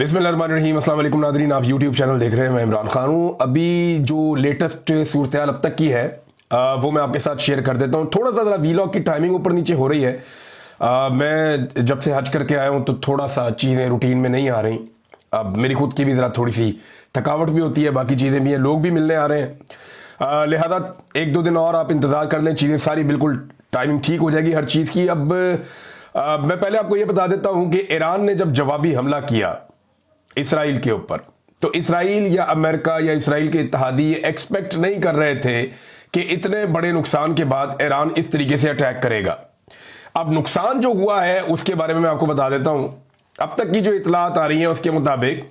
बिस्मिल्लाहिर्रहमानिर्रहीम। अस्सलाम वालेकुम नादरीन, आप यूट्यूब चैनल देख रहे हैं। मैं इमरान खान हूँ। अभी जो लेटेस्ट सूरत हाल अब तक की है वो मैं आपके साथ शेयर कर देता हूँ। थोड़ा सा ज़रा वीलॉग की टाइमिंग ऊपर नीचे हो रही है। मैं जब से हज करके आया हूँ तो थोड़ा सा चीज़ें रूटीन में नहीं आ रही। अब मेरी खुद की भी ज़रा थोड़ी सी थकावट भी होती है, बाकी चीज़ें भी हैं, लोग भी मिलने आ रहे हैं। लिहाजा एक दो दिन और आप इंतज़ार कर लें, चीज़ें सारी बिल्कुल टाइमिंग ठीक हो जाएगी हर चीज़ की। अब मैं पहले आपको ये बता देता हूँ कि ईरान ने जब जवाबी हमला किया इसराइल के ऊपर, तो इसराइल या अमेरिका या इसराइल के इत्तेहादी ये एक्सपेक्ट नहीं कर रहे थे कि इतने बड़े नुकसान के बाद ईरान इस तरीके से अटैक करेगा। अब नुकसान जो हुआ है उसके बारे में मैं आपको बता देता हूं। अब तक की जो इतलात आ रही हैं उसके मुताबिक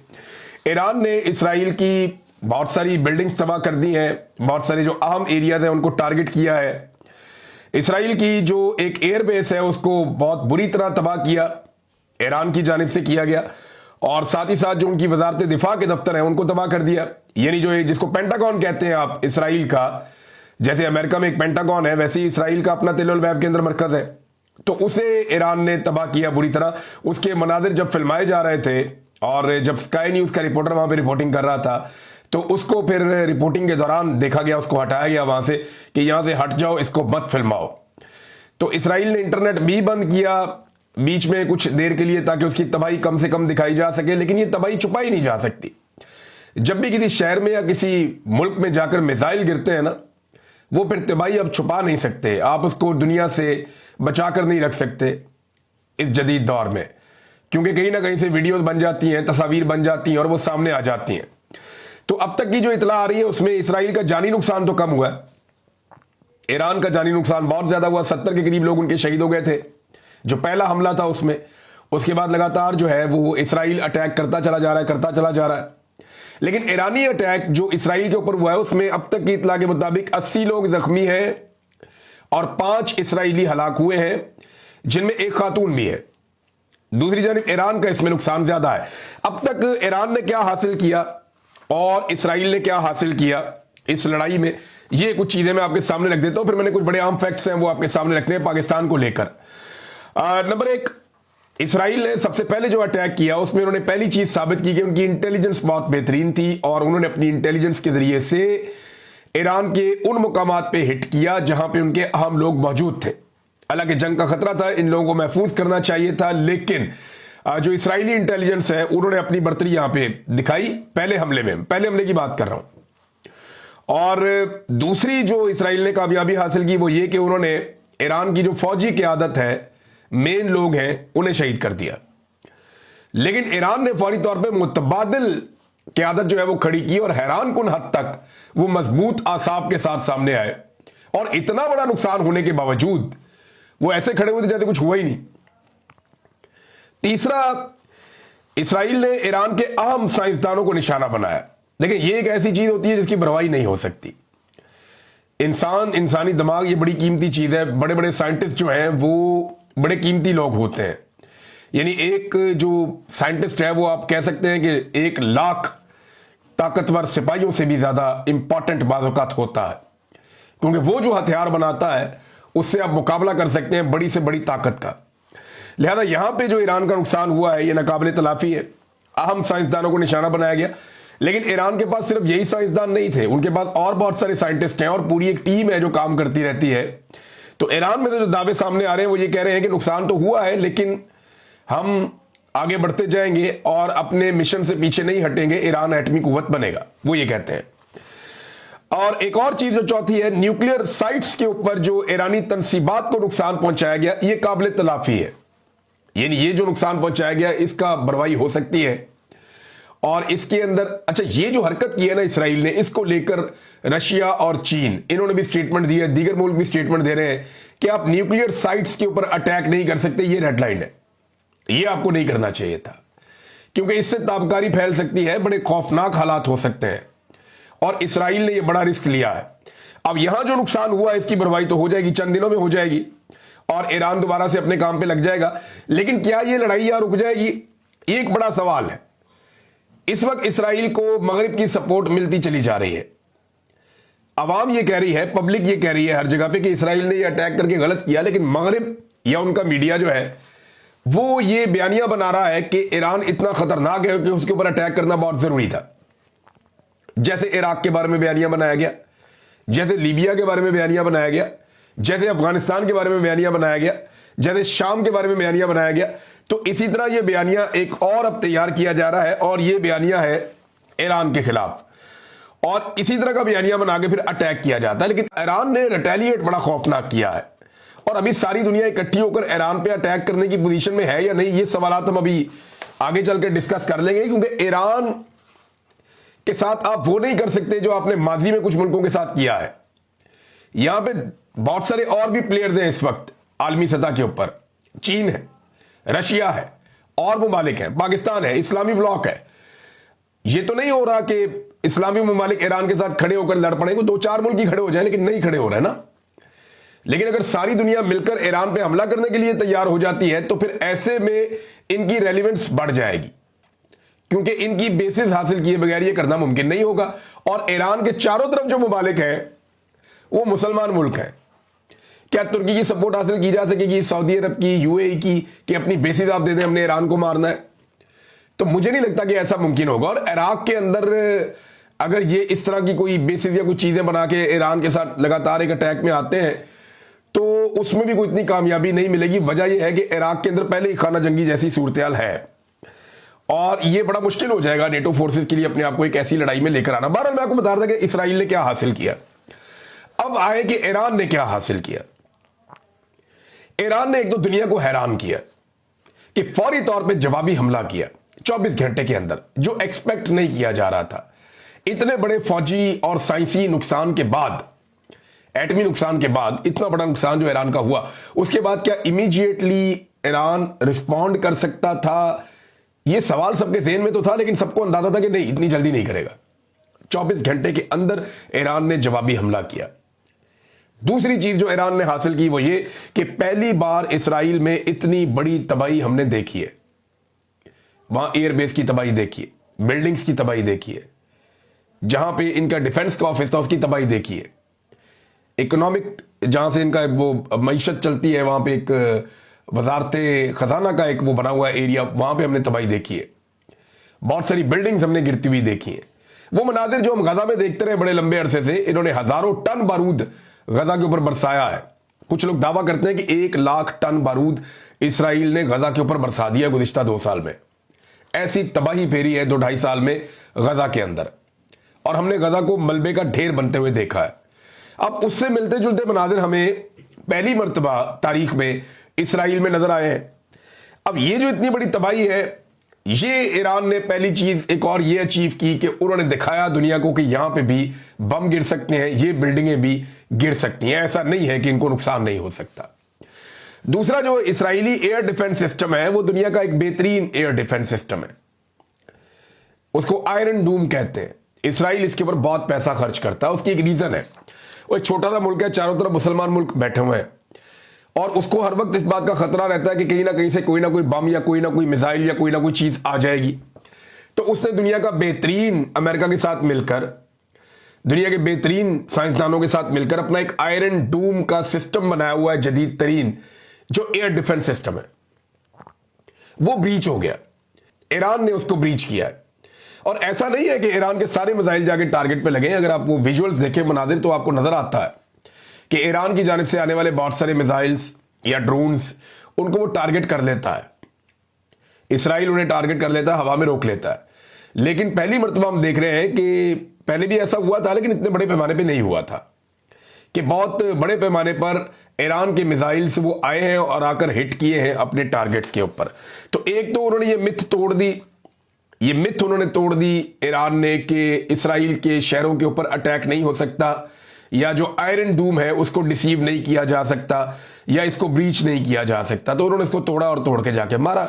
ईरान ने इसराइल की बहुत सारी बिल्डिंग्स तबाह कर दी हैं, बहुत सारे जो अहम एरियाज हैं उनको टारगेट किया है। इसराइल की जो एक एयरबेस है उसको बहुत बुरी तरह तबाह किया, ईरान की जानिब से किया गया। और साथ ही साथ जो उनकी वजारत दिफा के दफ्तर हैं उनको तबाह कर दिया। यानी जो जिसको पेंटागन कहते हैं आप इसराइल का, जैसे अमेरिका में एक पेंटागन है वैसे ही इसराइल का अपना तेल अल-वैब के अंदर मरकज है, तो उसे ईरान ने तबाह किया बुरी तरह। उसके मनाजिर जब फिल्माए जा रहे थे और जब स्काई न्यूज का रिपोर्टर वहां पर रिपोर्टिंग कर रहा था तो उसको फिर रिपोर्टिंग के दौरान देखा गया, उसको हटाया गया वहां से कि यहां से हट जाओ, इसको मत फिल्माओ। तो इसराइल ने इंटरनेट भी बंद किया बीच में कुछ देर के लिए ताकि उसकी तबाही कम से कम दिखाई जा सके, लेकिन ये तबाही छुपाई नहीं जा सकती। जब भी किसी शहर में या किसी मुल्क में जाकर मिसाइल गिरते हैं ना, वो फिर तबाही अब छुपा नहीं सकते, आप उसको दुनिया से बचा कर नहीं रख सकते इस जदीद दौर में, क्योंकि कहीं ना कहीं से वीडियोस बन जाती हैं, तस्वीर बन जाती हैं और वो सामने आ जाती हैं। तो अब तक की जो इतला आ रही है उसमें इसराइल का जानी नुकसान तो कम हुआ है, ईरान का जानी नुकसान बहुत ज्यादा हुआ। 70 के करीब लोग उनके शहीद हो गए थे जो पहला हमला था उसमें। उसके बाद लगातार जो है वो इसराइल अटैक करता चला जा रहा है। लेकिन ईरानी अटैक जो इसराइल के ऊपर हुआ है उसमें अब तक की इतला के मुताबिक 80 लोग जख्मी हैं और 5 इसराइली हलाक हुए हैं, जिनमें एक खातून भी है। दूसरी जानिब ईरान का इसमें नुकसान ज्यादा है। अब तक ईरान ने क्या हासिल किया और इसराइल ने क्या हासिल किया इस लड़ाई में, ये कुछ चीजें मैं आपके सामने रख देता हूं। फिर मैंने कुछ बड़े आम फैक्ट्स हैं वो आपके सामने रखने हैं पाकिस्तान को लेकर। नंबर 1, इसराइल ने सबसे पहले जो अटैक किया उसमें उन्होंने पहली चीज साबित की कि उनकी इंटेलिजेंस बहुत बेहतरीन थी और उन्होंने अपनी इंटेलिजेंस के जरिए से ईरान के उन मुकामात पे हिट किया जहां पे उनके अहम लोग मौजूद थे। हालांकि जंग का खतरा था, इन लोगों को महफूज करना चाहिए था, लेकिन जो इसराइली इंटेलिजेंस है उन्होंने अपनी बढ़तरी यहां पे दिखाई पहले हमले की बात कर रहा हूं। और दूसरी जो इसराइल ने कामयाबी हासिल की वो ये कि उन्होंने ईरान की जो फौजी क़यादत है, मेन लोग हैं, उन्हें शहीद कर दिया। लेकिन ईरान ने फौरी तौर पे मुतबादिल क़यादत जो है वो खड़ी की और हैरान कुन हद तक वो मजबूत आसाब के साथ सामने आए और इतना बड़ा नुकसान होने के बावजूद वो ऐसे खड़े हुए थे जैसे कुछ हुआ ही नहीं। तीसरा, इसराइल ने ईरान के अहम साइंसदानों को निशाना बनाया। लेकिन ये एक ऐसी चीज होती है जिसकी परवाही नहीं हो सकती। इंसानी दिमाग ये बड़ी कीमती चीज है। बड़े बड़े साइंटिस्ट जो हैं वो बड़े कीमती लोग होते हैं। यानी एक जो साइंटिस्ट है वो आप कह सकते हैं कि 1 लाख ताकतवर सिपाहियों से भी ज्यादा इंपॉर्टेंट बाज़ होता है, क्योंकि वो जो हथियार बनाता है उससे आप मुकाबला कर सकते हैं बड़ी से बड़ी ताकत का। लिहाजा यहां पे जो ईरान का नुकसान हुआ है ये नाकाबिले तलाफी है। अहम साइंसदानों को निशाना बनाया गया। लेकिन ईरान के पास सिर्फ यही साइंसदान नहीं थे, उनके पास और बहुत सारे साइंटिस्ट हैं और पूरी एक टीम है जो काम करती रहती है। तो ईरान में जो दावे सामने आ रहे हैं वो ये कह रहे हैं कि नुकसान तो हुआ है लेकिन हम आगे बढ़ते जाएंगे और अपने मिशन से पीछे नहीं हटेंगे, ईरान एटमी कुव्वत बनेगा, वो ये कहते हैं। और एक और चीज जो चौथी है, न्यूक्लियर साइट्स के ऊपर जो ईरानी तनसीबात को नुकसान पहुंचाया गया ये काबिल तलाफी है। यानी ये जो नुकसान पहुंचाया गया इसका भरवाई हो सकती है। और इसके अंदर अच्छा ये जो हरकत की है ना इसराइल ने, इसको लेकर रशिया और चीन इन्होंने भी स्टेटमेंट दिया, दीगर मुल्क भी स्टेटमेंट दे रहे हैं कि आप न्यूक्लियर साइट्स के ऊपर अटैक नहीं कर सकते, ये रेड लाइन है, ये आपको नहीं करना चाहिए था, क्योंकि इससे ताबकारी फैल सकती है, बड़े खौफनाक हालात हो सकते हैं। और इसराइल ने यह बड़ा रिस्क लिया है। अब यहां जो नुकसान हुआ इसकी भरवाई तो हो जाएगी, चंद दिनों में हो जाएगी और ईरान दोबारा से अपने काम पे लग जाएगा। लेकिन क्या यह लड़ाई यहां रुक जाएगी, एक बड़ा सवाल है। इस वक्त इसराइल को मगरिब की सपोर्ट मिलती चली जा रही है। अवाम ये कह रही है, पब्लिक ये कह रही है हर जगह पे कि इसराइल ने ये अटैक करके गलत किया, लेकिन मगरिब या उनका मीडिया जो है वो ये बयानिया बना रहा है कि ईरान इतना खतरनाक है कि उसके ऊपर अटैक करना बहुत जरूरी था। जैसे इराक के बारे में बयानिया बनाया गया, जैसे लीबिया के बारे में बयानिया बनाया गया, जैसे अफगानिस्तान के बारे में बयानिया बनाया गया, जैसे शाम के बारे में बयानिया बनाया गया। तो इसी तरह यह बयानिया एक और अब तैयार किया जा रहा है और यह बयानिया है ईरान के खिलाफ, और इसी तरह का बयानिया बना के फिर अटैक किया जाता है। लेकिन ईरान ने रिटेलिएट बड़ा खौफनाक किया है और अभी सारी दुनिया इकट्ठी होकर ईरान पे अटैक करने की पोजीशन में है या नहीं, ये सवाल हम अभी आगे चलकर डिस्कस कर लेंगे। क्योंकि ईरान के साथ आप वो नहीं कर सकते जो आपने माजी में कुछ मुल्कों के साथ किया है। यहां पे बहुत सारे और भी प्लेयर्स हैं इस वक्त आलमी सतह के ऊपर। चीन है, रशिया है, और ममालिक है, पाकिस्तान है, इस्लामी ब्लॉक है। ये तो नहीं हो रहा कि इस्लामी ममालिक ईरान के साथ खड़े होकर लड़ पड़े, 2-4 मुल्क ही खड़े हो जाए, लेकिन नहीं खड़े हो रहे ना। लेकिन अगर सारी दुनिया मिलकर ईरान पे हमला करने के लिए तैयार हो जाती है तो फिर ऐसे में इनकी रेलिवेंस बढ़ जाएगी, क्योंकि इनकी बेसिस हासिल किए बगैर ये करना मुमकिन नहीं होगा। और ईरान के चारों तरफ जो ममालिक हैं वो मुसलमान मुल्क हैं। क्या तुर्की की सपोर्ट हासिल की जा सकेगी, सऊदी अरब की, यूएई की, कि अपनी बेसिस आप दे दें, हमने ईरान को मारना है? तो मुझे नहीं लगता कि ऐसा मुमकिन होगा। और इराक के अंदर अगर ये इस तरह की कोई बेसिस या कुछ चीजें बना के ईरान के साथ लगातार एक अटैक में आते हैं तो उसमें भी कोई इतनी कामयाबी नहीं मिलेगी। वजह यह है कि इराक के अंदर पहले ही खाना जंगी जैसी सूरत है और ये बड़ा मुश्किल हो जाएगा नेटो फोर्सेस के लिए अपने आप को एक ऐसी लड़ाई में लेकर आना। बहरहाल मैं आपको बता रहा था कि इसराइल ने क्या हासिल किया। अब आए कि ईरान ने क्या हासिल किया। ईरान ने एक तो दुनिया को हैरान किया कि फौरी तौर पे जवाबी हमला किया 24 घंटे के अंदर, जो एक्सपेक्ट नहीं किया जा रहा था। इतने बड़े फौजी और साइंसी नुकसान के बाद, एटमी नुकसान के बाद, इतना बड़ा नुकसान जो ईरान का हुआ, उसके बाद क्या इमीडिएटली ईरान रिस्पॉन्ड कर सकता था? यह सवाल सबके ज़हन में तो था, लेकिन सबको अंदाजा था कि नहीं, इतनी जल्दी नहीं करेगा। 24 घंटे के अंदर ईरान ने जवाबी हमला किया। दूसरी चीज जो ईरान ने हासिल की वो ये कि पहली बार इसराइल में इतनी बड़ी तबाही हमने देखी है। वहां एयरबेस की तबाही देखी है, बिल्डिंग्स की तबाही देखी है, जहां पे इनका डिफेंस का ऑफिस था उसकी तबाही देखी है, इकोनॉमिक जहां से इनका वो मईशत चलती है, वहां पे एक वजारते खजाना का एक वो बना हुआ एरिया, वहां पे हमने तबाही देखी है। बहुत सारी बिल्डिंग्स हमने गिरती हुई देखी है। वो मनाजिर जो हम गजा में देखते रहे बड़े लंबे अरसे से, इन्होंने हजारों टन बारूद गजा के ऊपर बरसाया है। कुछ लोग दावा करते हैं कि 1 लाख टन बारूद इसराइल ने गजा के ऊपर बरसा दिया गुज़िश्ता 2 साल में। ऐसी तबाही फेरी है 2-2.5 साल में गजा के अंदर, और हमने गजा को मलबे का ढेर बनते हुए देखा है। अब उससे मिलते जुलते मनाजिर हमें पहली मर्तबा तारीख में इसराइल में नजर आए हैं। अब ये जो इतनी बड़ी तबाही है, ये ईरान ने पहली चीज एक और ये अचीव की कि उन्होंने दिखाया दुनिया को कि यहां पे भी बम गिर सकते हैं, ये बिल्डिंगें भी गिर सकती हैं, ऐसा नहीं है कि इनको नुकसान नहीं हो सकता। दूसरा जो इसराइली एयर डिफेंस सिस्टम है वो दुनिया का एक बेहतरीन एयर डिफेंस सिस्टम है, उसको आयरन डूम कहते हैं। इसराइल इसके ऊपर बहुत पैसा खर्च करता है, उसकी एक रीजन है, वो एक छोटा सा मुल्क है, चारों तरफ मुसलमान मुल्क बैठे हुए हैं, और उसको हर वक्त इस बात का खतरा रहता है कि कहीं ना कहीं से कोई ना कोई बम या कोई ना कोई मिसाइल या कोई ना कोई चीज आ जाएगी। तो उसने दुनिया का बेहतरीन अमेरिका के साथ मिलकर, दुनिया के बेहतरीन साइंसदानों के साथ मिलकर अपना एक आयरन डूम का सिस्टम बनाया हुआ है, जदीद तरीन जो एयर डिफेंस सिस्टम है। वो ब्रीच हो गया, ईरान ने उसको ब्रीच किया है। और ऐसा नहीं है कि ईरान के सारे मिसाइल जाके टारगेट पे लगे। अगर आप वो विजुअल्स देखें मनाजिर तो आपको नजर आता है कि ईरान की जानिब से आने वाले बहुत सारे मिसाइल्स या ड्रोन्स उनको वो टारगेट कर लेता है, इसराइल उन्हें टारगेट कर लेता है, हवा में रोक लेता है। लेकिन पहली मर्तबा हम देख रहे हैं कि पहले भी ऐसा हुआ था लेकिन इतने बड़े पैमाने पे नहीं हुआ था, कि बहुत बड़े पैमाने पर ईरान के मिसाइल्स वो आए हैं और आकर हिट किए हैं अपने टारगेट्स के ऊपर। तो एक तो उन्होंने ये मिथ उन्होंने तोड़ दी ईरान ने कि इसराइल के शहरों के ऊपर अटैक नहीं हो सकता, या जो आयरन डूम है उसको डिसीव नहीं किया जा सकता, या इसको ब्रीच नहीं किया जा सकता। तो उन्होंने इसको तोड़ा और तोड़ के जाके मारा।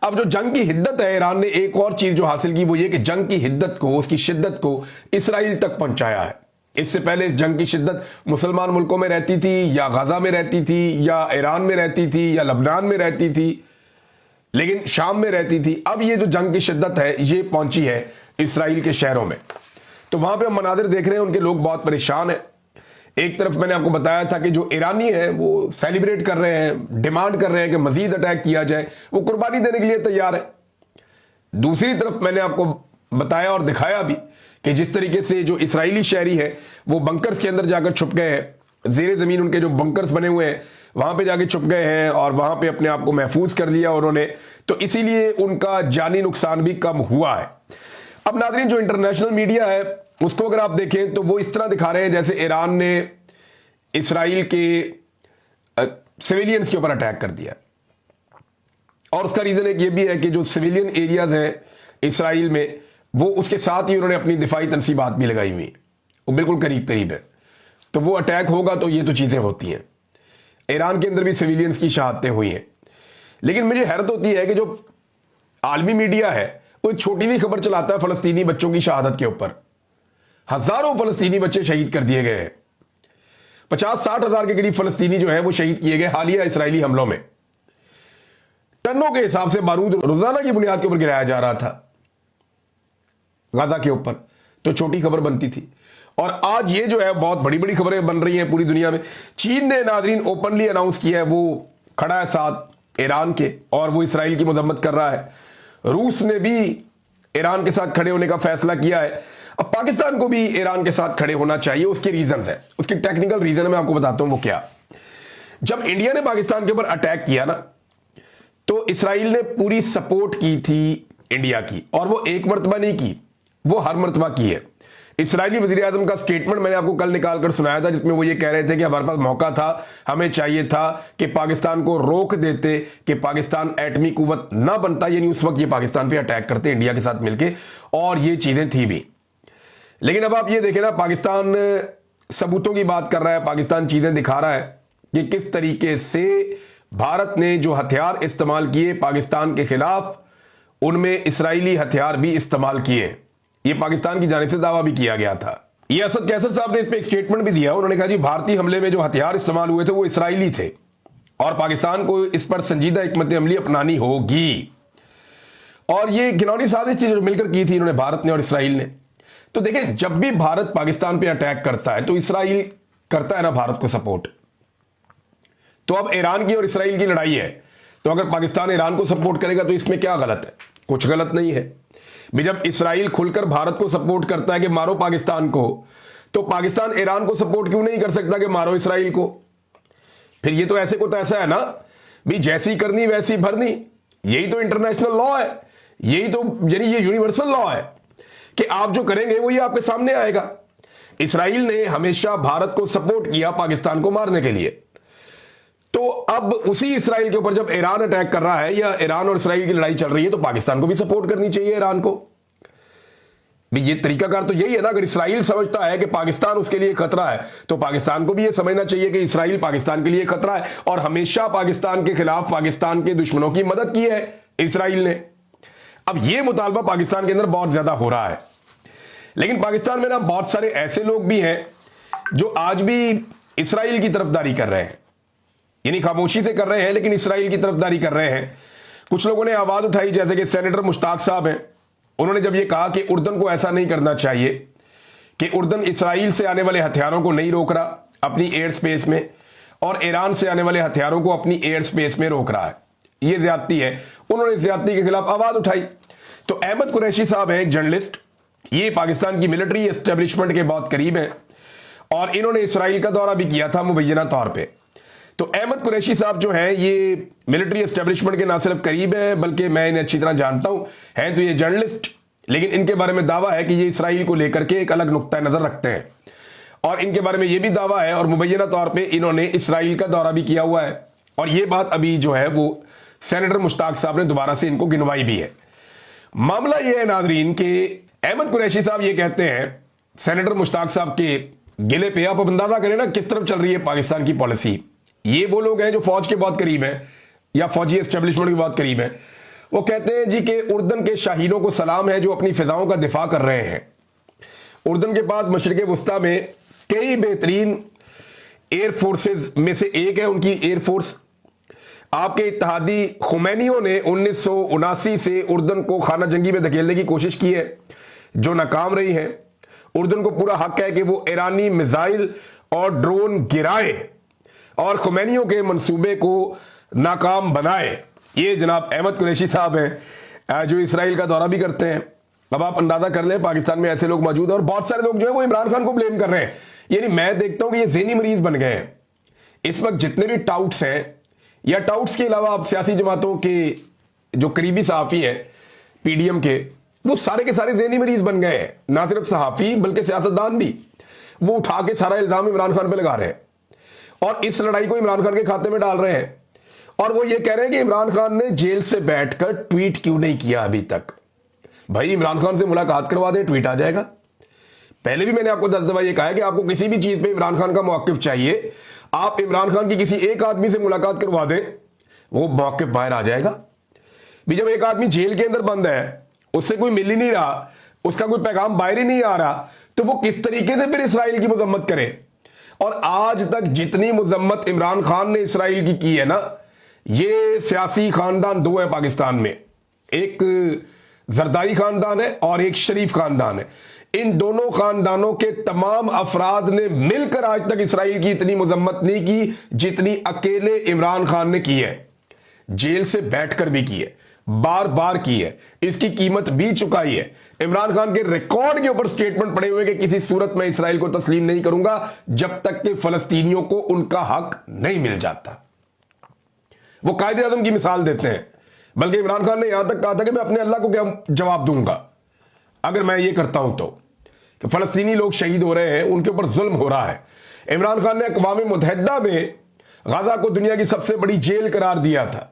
अब जो जंग की हिद्दत है, ईरान ने एक और चीज जो हासिल की वो ये कि जंग की हिद्दत को, उसकी शिद्दत को इसराइल तक पहुंचाया है। इससे पहले इस जंग की शिद्दत मुसलमान मुल्कों में रहती थी, या गाजा में रहती थी, या ईरान में रहती थी, या लबनान में रहती थी, लेकिन शाम में रहती थी। अब ये जो जंग की शिद्दत है ये पहुंची है इसराइल के शहरों में। तो वहां पे हम मनाजिर देख रहे हैं, उनके लोग बहुत परेशान हैं। एक तरफ मैंने आपको बताया था कि जो ईरानी है वो सेलिब्रेट कर रहे हैं, डिमांड कर रहे हैं कि मजीद अटैक किया जाए, वो कुर्बानी देने के लिए तैयार है। दूसरी तरफ मैंने आपको बताया और दिखाया भी कि जिस तरीके से जो इस्राएली शहरी है वो बंकर्स के अंदर जाकर छुप गए हैं, जेर जमीन उनके जो बंकर्स बने हुए हैं वहां पे जाके छुप गए हैं और वहां पे अपने आप को महफूज कर लिया उन्होंने, तो इसीलिए उनका जानी नुकसान भी कम हुआ है। अब नाज़रीन, जो इंटरनेशनल मीडिया है उसको अगर आप देखें तो वो इस तरह दिखा रहे हैं जैसे ईरान ने इसराइल के सिविलियंस के ऊपर अटैक कर दिया, और उसका रीजन एक ये भी है कि जो सिविलियन एरियाज हैं इसराइल में वो उसके साथ ही उन्होंने अपनी दिफाई तनसीबात भी लगाई हुई, वो बिल्कुल करीब करीब है, तो वो अटैक होगा तो ये तो चीजें होती हैं। ईरान के अंदर भी सिविलियंस की शहादतें हुई हैं, लेकिन मुझे हैरत होती है कि जो आलमी मीडिया है वो एक छोटी सी खबर चलाता है फलस्तीनी बच्चों की शहादत के ऊपर। हजारों फलस्तीनी बच्चे शहीद कर दिए गए हैं, 50-60 हजार के करीब फलस्तीनी जो है वो शहीद किए गए हालिया इसराइली हमलों में। टनों के हिसाब से बारूद रोजाना की बुनियाद के ऊपर गिराया जा रहा था गाजा के ऊपर, तो छोटी खबर बनती थी। और आज ये जो है बहुत बड़ी बड़ी खबरें बन रही हैं पूरी दुनिया में। चीन ने नाज़रीन ओपनली अनाउंस किया है, वो खड़ा है साथ ईरान के और वो इसराइल की मजम्मत कर रहा है। रूस ने भी ईरान के साथ खड़े होने का फैसला किया है। अब पाकिस्तान को भी ईरान के साथ खड़े होना चाहिए, उसके रीजन है, उसकी टेक्निकल रीजन मैं आपको बताता हूं वो क्या। जब इंडिया ने पाकिस्तान के ऊपर अटैक किया ना तो इसराइल ने पूरी सपोर्ट की थी इंडिया की, और वो एक मरतबा नहीं की, वो हर मरतबा की है। इसराइली वजीर आजम का स्टेटमेंट मैंने आपको कल निकाल कर सुनाया था जिसमें वो ये कह रहे थे कि हमारे पास मौका था, हमें चाहिए था कि पाकिस्तान को रोक देते कि पाकिस्तान एटमी कुव्वत ना बनता, यानी उस वक्त ये पाकिस्तान पे अटैक करते इंडिया के साथ मिलके, और ये चीजें थी भी। लेकिन अब आप ये देखें ना, पाकिस्तान सबूतों की बात कर रहा है, पाकिस्तान चीजें दिखा रहा है कि किस तरीके से भारत ने जो हथियार इस्तेमाल किए पाकिस्तान के खिलाफ, उनमें इसराइली हथियार भी इस्तेमाल किए। ये पाकिस्तान की जानिब से दावा भी किया गया था। ये असद कैसर साहब ने इस पे एक स्टेटमेंट भी दिया, उन्होंने कहा जी भारतीय हमले में जो हथियार इस्तेमाल हुए थे वो इसराइली थे और पाकिस्तान को इस पर संजीदा हिकमत अमली अपनानी होगी। और ये घिनौनी साजिश थी जो मिलकर की थी इन्होंने, भारत ने और इसराइल ने। तो देखें, जब भी भारत पाकिस्तान पे अटैक करता है तो इसराइल करता है ना भारत को सपोर्ट। तो अब ईरान की और इसराइल की लड़ाई है, तो अगर पाकिस्तान ईरान को सपोर्ट करेगा तो इसमें क्या गलत है? कुछ गलत नहीं है। जब इसराइल खुलकर भारत को सपोर्ट करता है कि मारो पाकिस्तान को, तो पाकिस्तान ईरान को सपोर्ट क्यों नहीं कर सकता कि मारो इसराइल को? फिर ये तो ऐसे को तो ऐसा है ना भी, जैसी करनी वैसी भरनी, यही तो इंटरनेशनल लॉ है, यही तो यानी ये यूनिवर्सल लॉ है कि आप जो करेंगे वही आपके सामने आएगा। इसराइल ने हमेशा भारत को सपोर्ट किया पाकिस्तान को मारने के लिए, तो अब उसी इसराइल के ऊपर जब ईरान अटैक कर रहा है या ईरान और इसराइल की लड़ाई चल रही है तो पाकिस्तान को भी सपोर्ट करनी चाहिए ईरान को भी। ये तरीकाकार तो यही है ना, अगर इसराइल समझता है कि पाकिस्तान उसके लिए खतरा है तो पाकिस्तान को भी ये समझना चाहिए कि इसराइल पाकिस्तान के लिए खतरा है, और हमेशा पाकिस्तान के खिलाफ पाकिस्तान के दुश्मनों की मदद की है इसराइल ने। अब ये मुतालबा पाकिस्तान के अंदर बहुत ज्यादा हो रहा है, लेकिन पाकिस्तान में ना बहुत सारे ऐसे लोग भी हैं जो आज भी इसराइल की तरफदारी कर रहे हैं, यानी खामोशी से कर रहे हैं लेकिन इसराइल की तरफदारी कर रहे हैं। कुछ लोगों ने आवाज उठाई, जैसे कि सेनेटर मुश्ताक साहब हैं, उन्होंने जब ये कहा कि उर्दन को ऐसा नहीं करना चाहिए कि उर्दन इसराइल से आने वाले हथियारों को नहीं रोक रहा अपनी एयर स्पेस में, और ईरान से आने वाले हथियारों को अपनी एयर स्पेस में रोक रहा है, ये ज्यादती है, उन्होंने ज्यादती के खिलाफ आवाज उठाई। तो अहमद कुरैशी साहब हैं जर्नलिस्ट, ये पाकिस्तान की मिलिट्री एस्टेब्लिशमेंट के बहुत करीब हैं और इन्होंने इसराइल का दौरा भी किया था मुबैना तौर पर। तो अहमद कुरैशी साहब जो हैं ये मिलिट्री एस्टेब्लिशमेंट के ना सिर्फ करीब हैं बल्कि मैं इन्हें अच्छी तरह जानता हूं, हैं तो ये जर्नलिस्ट, लेकिन इनके बारे में दावा है कि ये इसराइल को लेकर के एक अलग नुक्ता नजर रखते हैं, और इनके बारे में ये भी दावा है और मुबैना तौर पे इन्होंने इसराइल का दौरा भी किया हुआ है, और ये बात अभी जो है वो सेनेटर मुश्ताक साहब ने दोबारा से इनको गिनवाई भी है। मामला यह है नाजरीन कि अहमद कुरैशी साहब ये कहते हैं सेनेटर मुश्ताक साहब के गिले पे, आप अंदाजा करें ना किस तरफ चल रही है पाकिस्तान की पॉलिसी। ये वो लोग हैं जो फौज के बहुत करीब हैं या फौजी एस्टेब्लिशमेंट के बहुत करीब हैं, वो कहते हैं जी कि उर्दन के शाहीनों को सलाम है जो अपनी फिजाओं का दिफा कर रहे हैं। उर्दन के पास मशरिक वस्ता में कई बेहतरीन एयर फोर्सेस में से एक है उनकी एयर फोर्स। आपके इत्तेहादी खुमैनियों ने 1979 से उर्दन को खाना जंगी में धकेलने की कोशिश की है जो नाकाम रही है। उर्दन को पूरा हक है कि वो ईरानी मिसाइल और ड्रोन गिराए और खुमैनियों के मंसूबे को नाकाम बनाए। ये जनाब अहमद कुरैशी साहब हैं जो इसराइल का दौरा भी करते हैं। अब आप अंदाजा कर लें, पाकिस्तान में ऐसे लोग मौजूद हैं और बहुत सारे लोग जो है वो इमरान खान को ब्लेम कर रहे हैं। यानी मैं देखता हूं कि ये ज़हनी मरीज बन गए हैं इस वक्त। जितने भी टाउट्स हैं या टाउट्स के अलावा आप सियासी जमातों के जो करीबी सहाफ़ी हैं पीडीएम के, वो सारे के सारे ज़हनी मरीज बन गए हैं। ना सिर्फ सहाफ़ी बल्कि सियासतदान भी वो उठा के सारा इल्ज़ाम इमरान खान पर लगा रहे हैं और इस लड़ाई को इमरान खान के खाते में डाल रहे हैं। और वो ये कह रहे हैं कि इमरान खान ने जेल से बैठकर ट्वीट क्यों नहीं किया अभी तक। भाई इमरान खान से मुलाकात करवा दें, ट्वीट आ जाएगा। पहले भी मैंने आपको 10 दफा ये कहा है कि आपको किसी भी चीज पे इमरान खान का मौकिफ चाहिए, आप इमरान खान की किसी एक आदमी से मुलाकात करवा दें, वो मौकिफ बाहर आ जाएगा। भी जब एक आदमी जेल के अंदर बंद है, उससे कोई मिल ही नहीं रहा, उसका कोई पैगाम बाहर ही नहीं आ रहा, तो वो किस तरीके से फिर इसराइल की मजम्मत करे। और आज तक जितनी मजम्मत इमरान खान ने इसराइल की है ना, ये सियासी खानदान दो है पाकिस्तान में, एक जरदारी खानदान है और एक शरीफ खानदान है। इन दोनों खानदानों के तमाम अफराद ने मिलकर आज तक इसराइल की इतनी मजम्मत नहीं की जितनी अकेले इमरान खान ने की है। जेल से बैठकर भी की है, बार बार की है, इसकी कीमत भी चुकाई है। इमरान खान के रिकॉर्ड के ऊपर स्टेटमेंट पड़े हुए कि किसी सूरत में इसराइल को तस्लीम नहीं करूंगा जब तक कि फलस्तीनियों को उनका हक नहीं मिल जाता। वो कायदे आजम की मिसाल देते हैं। बल्कि इमरान खान ने यहां तक कहा था कि मैं अपने अल्लाह को क्या जवाब दूंगा अगर मैं ये करता हूं तो, कि फलस्तीनी लोग शहीद हो रहे हैं, उनके ऊपर जुल्म हो रहा है। इमरान खान ने अक़वाम मुत्तहिदा में गाजा को दुनिया की सबसे बड़ी जेल करार दिया था।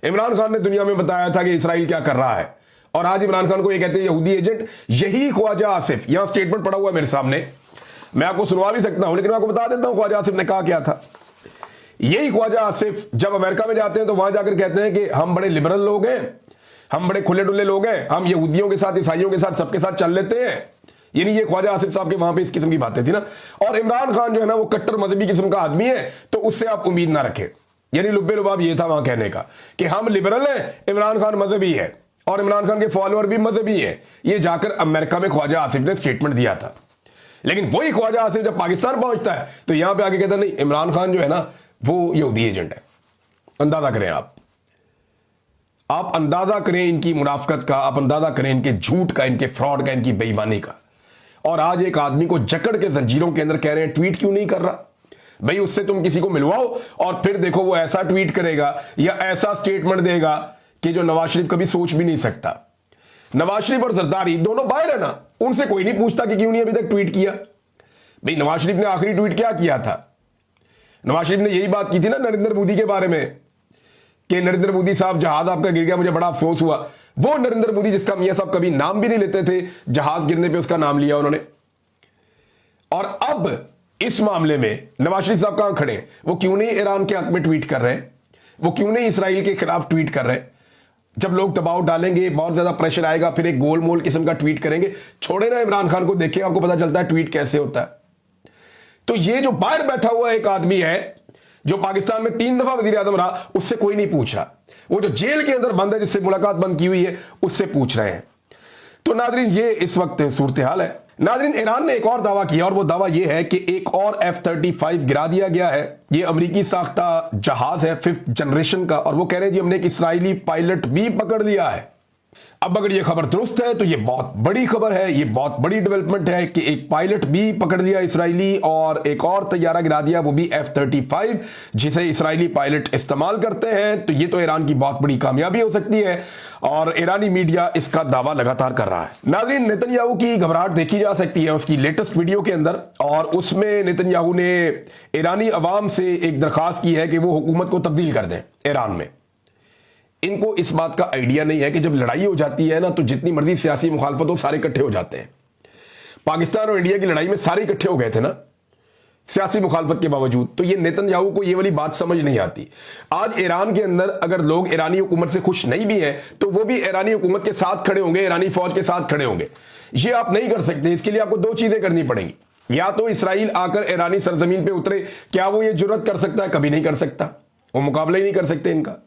इमरान खान ने दुनिया में बताया था कि इसराइल क्या कर रहा है, और आज इमरान खान को ये कहते हैं यहूदी एजेंट। यही ख्वाजा आसिफ, यहां स्टेटमेंट पड़ा हुआ है मेरे सामने, मैं आपको सुनवा भी सकता हूं, लेकिन मैं आपको बता देता हूं ख्वाजा आसिफ ने कहा क्या था। यही ख्वाजा आसिफ जब अमेरिका में जाते हैं तो वहां जाकर कहते हैं कि हम बड़े लिबरल लोग हैं, हम बड़े खुले डुल्ले लोग हैं, हम यहूदियों के साथ, ईसाइयों के साथ, सबके साथ चल लेते हैं। यानी ये ख्वाजा आसिफ साहब के वहां पे इस किस्म की बातें थी ना। और इमरान खान जो है ना वो कट्टर मजहबी किस्म का आदमी है, तो उससे आप उम्मीद ना रखें। यानी लुब्बे लुबाब ये था वहां कहने का कि हम लिबरल हैं, इमरान खान मजहबी है और इमरान खान के फॉलोअर भी मजहबी है। ये जाकर अमेरिका में ख्वाजा आसिफ ने स्टेटमेंट दिया था। लेकिन वही ख्वाजा आसिफ जब पाकिस्तान पहुंचता है तो यहां पर आके कहता नहीं, इमरान खान जो है ना वो यहूदी एजेंट है। अंदाजा करें आप अंदाजा करें इनकी मुनाफकत का, आप अंदाजा करें इनके झूठ का, इनके फ्रॉड का, इनकी बेईमानी का। और आज एक आदमी को जकड़ के जंजीरों के अंदर कह रहे हैं ट्वीट क्यों नहीं कर रहा। भाई उससे तुम किसी को मिलवाओ और फिर देखो वो ऐसा ट्वीट करेगा या ऐसा स्टेटमेंट देगा कि जो नवाज शरीफ कभी सोच भी नहीं सकता। नवाज शरीफ और जरदारी दोनों बाहर है ना, उनसे कोई नहीं पूछता कि क्यों नहीं अभी तक ट्वीट किया। भाई नवाज शरीफ ने आखिरी ट्वीट क्या किया था? नवाज शरीफ ने यही बात की थी ना नरेंद्र मोदी के बारे में कि नरेंद्र मोदी साहब जहाज आपका गिर गया, मुझे बड़ा अफसोस हुआ। वो नरेंद्र मोदी जिसका मियां साहब कभी नाम भी नहीं लेते थे, जहाज गिरने पे उसका नाम लिया उन्होंने। और अब इस मामले में नवाज शरीफ साहब कहां खड़े? वो क्यों नहीं ईरान के हक में ट्वीट कर रहे हैं? वो क्यों नहीं इसराइल के खिलाफ ट्वीट कर रहे हैं? जब लोग दबाव डालेंगे, बहुत ज्यादा प्रेशर आएगा, फिर एक गोल मोल किस्म का ट्वीट करेंगे। छोड़े ना इमरान खान को, देखें आपको पता चलता है ट्वीट कैसे होता है। तो ये जो बाहर बैठा हुआ एक आदमी है जो पाकिस्तान में 3 दफा वजीर आजम रहा, उससे कोई नहीं पूछ रहा। वो जो जेल के अंदर बंद है, जिससे मुलाकात बंद की हुई है, उससे पूछ रहे हैं। तो नादरीन ये इस वक्त सूरत हाल है। नादरीन ईरान ने एक और दावा किया और वो दावा ये है कि एक और F-35 गिरा दिया गया है। ये अमेरिकी साख्ता जहाज है 5th जनरेशन का, और वो कह रहे हैं जी हमने एक इसराइली पायलट भी पकड़ लिया है। अब अगर ये खबर दुरुस्त है तो ये बहुत बड़ी खबर है, ये बहुत बड़ी डेवलपमेंट है कि एक पायलट भी पकड़ लिया इसराइली, और एक और तैयारा गिरा दिया, वो भी F-35, जिसे इसराइली पायलट इस्तेमाल करते हैं। तो ये तो ईरान की बहुत बड़ी कामयाबी हो सकती है और ईरानी मीडिया इसका दावा लगातार कर रहा है। नाज़रीन नेतन्याहू की घबराहट देखी जा सकती है उसकी लेटेस्ट वीडियो के अंदर, और उसमें नेतन्याहू ने ईरानी अवाम से एक दरखास्त की है कि वो हुकूमत को तब्दील कर दें ईरान में। इनको इस बात का आइडिया नहीं है कि जब लड़ाई हो जाती है ना, तो जितनी मर्जी सियासी मुखालफत हो सारे इकट्ठे हो जाते हैं। पाकिस्तान और इंडिया की लड़ाई में सारे इकट्ठे हो गए थे ना सियासी मुखालफत के बावजूद। तो ये नेतन्याहू को ये वाली बात समझ नहीं आती। आज ईरान के अंदर अगर लोग ईरानी हुकूमत से खुश नहीं भी हैं तो वो भी ईरानी हुकूमत के साथ खड़े होंगे, ईरानी फौज के साथ खड़े होंगे। ये आप नहीं कर सकते। इसके लिए आपको 2 चीजें करनी पड़ेंगी। या तो इसराइल आकर ईरानी सरजमीन पे उतरे, क्या वो ये जुर्रत कर सकता है? कभी नहीं कर सकता। वो मुकाबला ही नहीं कर सकते इनका।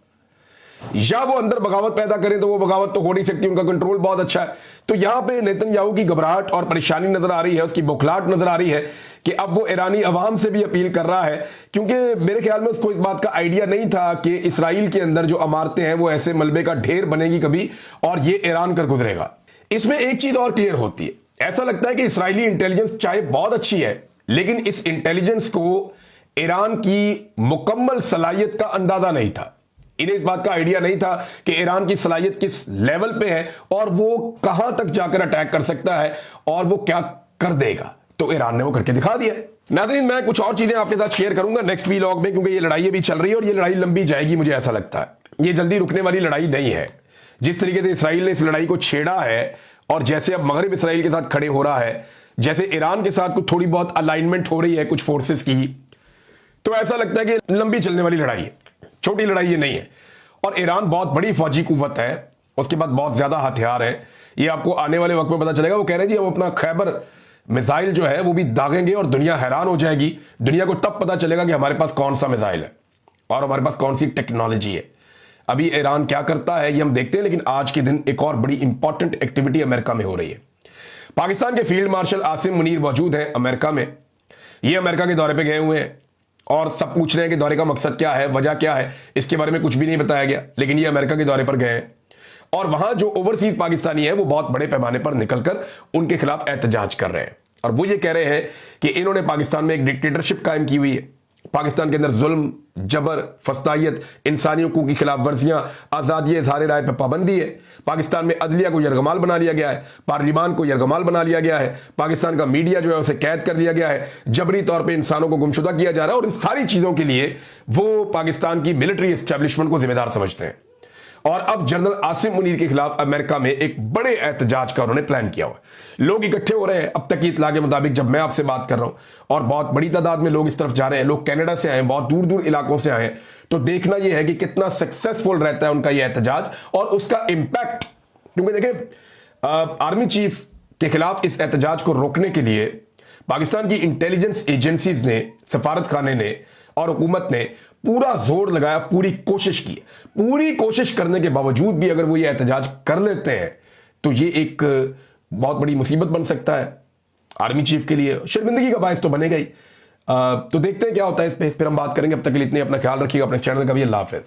या वो अंदर बगावत पैदा करें तो वो बगावत तो हो नहीं सकती, उनका कंट्रोल बहुत अच्छा है। तो यहां पे नेतन्याहू की घबराहट और परेशानी नजर आ रही है, उसकी बौखलाहट नजर आ रही है कि अब वो ईरानी अवाम से भी अपील कर रहा है, क्योंकि मेरे ख्याल में उसको इस बात का आइडिया नहीं था कि इसराइल के अंदर जो इमारतें हैं वो ऐसे मलबे का ढेर बनेगी कभी और ये ईरान कर गुजरेगा। इसमें एक चीज और क्लियर होती है, ऐसा लगता है कि इसराइली इंटेलिजेंस चाहे बहुत अच्छी है, लेकिन इस इंटेलिजेंस को ईरान की मुकम्मल सलाहियत का अंदाजा नहीं था। इन्हें इस बात का आइडिया नहीं था कि ईरान की सलाहियत किस लेवल पे है और वो कहां तक जाकर अटैक कर सकता है और वो क्या कर देगा। तो ईरान ने वो करके दिखा दिया। नाज़रीन, मैं कुछ और चीजें आपके साथ शेयर करूंगा नेक्स्ट वीलॉग में, क्योंकि ये लड़ाई भी चल रही है और ये लड़ाई लंबी जाएगी, मुझे ऐसा लगता है। ये जल्दी रुकने वाली लड़ाई नहीं है। जिस तरीके से इसराइल ने इस लड़ाई को छेड़ा है और जैसे अब मगरिब इसराइल के साथ खड़े हो रहा है, जैसे ईरान के साथ कुछ थोड़ी बहुत अलाइनमेंट हो रही है कुछ फोर्सेस की, तो ऐसा लगता है कि लंबी चलने वाली लड़ाई है, छोटी लड़ाई ये नहीं है। और ईरान बहुत बड़ी फौजी कुव्वत है, उसके बाद बहुत ज्यादा हथियार है, ये आपको आने वाले वक्त में पता चलेगा। वो कह रहे हैं जी हम अपना खैबर मिसाइल जो है वो भी दागेंगे और दुनिया हैरान हो जाएगी। दुनिया को तब पता चलेगा कि हमारे पास कौन सा मिसाइल है और हमारे पास कौन सी टेक्नोलॉजी है। अभी ईरान क्या करता है ये हम देखते हैं, लेकिन आज के दिन एक और बड़ी इंपॉर्टेंट एक्टिविटी अमेरिका में हो रही है। पाकिस्तान के फील्ड मार्शल आसिम मुनीर मौजूद हैं अमेरिका में। ये अमेरिका के दौरे पे गए हुए हैं और सब पूछ रहे हैं कि दौरे का मकसद क्या है, वजह क्या है। इसके बारे में कुछ भी नहीं बताया गया, लेकिन ये अमेरिका के दौरे पर गए हैं और वहां जो ओवरसीज पाकिस्तानी है वो बहुत बड़े पैमाने पर निकलकर उनके खिलाफ एहतजाज कर रहे हैं। और वो ये कह रहे हैं कि इन्होंने पाकिस्तान में एक डिक्टेटरशिप कायम की हुई है, पाकिस्तान के अंदर जुल्म, जबर, फस्तायत, इंसानी हकूक की खिलाफ वर्जियां, आज़ादी इज़हार राय पर पाबंदी है। पाकिस्तान में अदलिया को यरगमाल बना लिया गया है, पार्लिमान को यरगमाल बना लिया गया है, पाकिस्तान का मीडिया जो है उसे कैद कर दिया गया है, जबरी तौर पे इंसानों को गुमशुदा किया जा रहा है। और इन सारी चीज़ों के लिए वो पाकिस्तान की मिलिट्री एस्टेब्लिशमेंट को जिम्मेदार समझते हैं। और अब जनरल आसिम मुनीर के खिलाफ अमेरिका में एक बड़े एहतजाज का उन्होंने प्लान किया हुआ है। लोग इकट्ठे हो रहे हैं अब तक की इतला के मुताबिक, जब मैं आपसे बात कर रहा हूं, और बहुत बड़ी तादाद में लोग इस तरफ जा रहे हैं। लोग कनाडा से आए हैं, बहुत दूर दूर इलाकों से आए हैं। तो देखना यह है कि कितना सक्सेसफुल रहता है उनका यह एहतजाज और उसका इंपैक्ट। क्योंकि देखें, आर्मी चीफ के खिलाफ इस एहतजाज को रोकने के लिए पाकिस्तान की इंटेलिजेंस एजेंसीज ने, सफारत खाने ने और हुकूमत ने पूरा जोर लगाया, पूरी कोशिश की। पूरी कोशिश करने के बावजूद भी अगर वो ये एहतजाज कर लेते हैं तो ये एक बहुत बड़ी मुसीबत बन सकता है आर्मी चीफ के लिए। शर्मिंदगी का बायस तो बनेगा ही। तो देखते हैं क्या होता है इस पे, फिर हम बात करेंगे। अब तक के लिए इतने, अपना ख्याल रखिएगा, अपने चैनल का भी। अल्लाह हाफिज़।